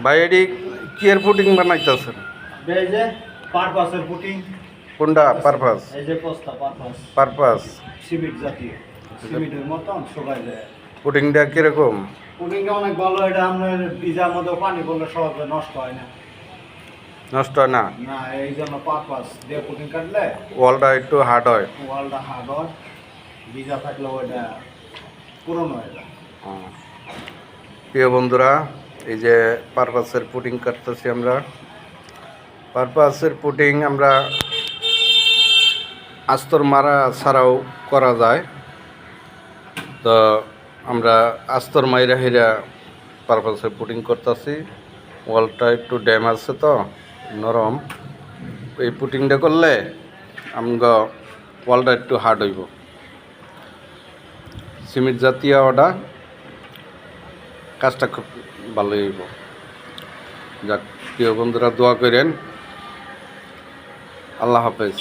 ভাই এটি কি এর পুটিং বানাইতেছেন? এই যে পারপাসের পুটিং। কোনটা পারপাস? এই যে পোস্তা পারপাস। পারপাস সিমেন্ট জাতীয়। সিমেন্টের মতন শুকায় যায়। পুটিংটা কিরকম? পুটিংটা অনেক ভালো। এটা আপনার ভিজার মধ্যে পানি পড়লে সহজে নষ্ট হয় না। নষ্ট হয় না? না, এই জন্য পারপাস দিয়ে পুটিং কাটলে ওয়ালটা একটু হার্ড হয়। ওয়ালটা হার্ড হয়। ভিজা থাকলে ওইটা পুরনো হয়ে যায়। প্রিয় বন্ধুরা, এই যে পারপাসের পুটিং কাটতেছি আমরা। পারপাসের পুটিং আমরা আস্তর মারা ছাড়াও করা যায়। তো আমরা আস্তর মাইরা হিরা পারপাসের পুটিং করতেছি। ওয়ালটা একটু ড্যাম আছে তো নরম, এই পুটিংটা করলে আমগো ওয়ালটা একটু হার্ড হইব। সিমেন্ট জাতীয় ওটা কাজটা খুব ভালো হইব। যাক, প্রিয় বন্ধুরা দোয়া করেন। আল্লাহ হাফেজ।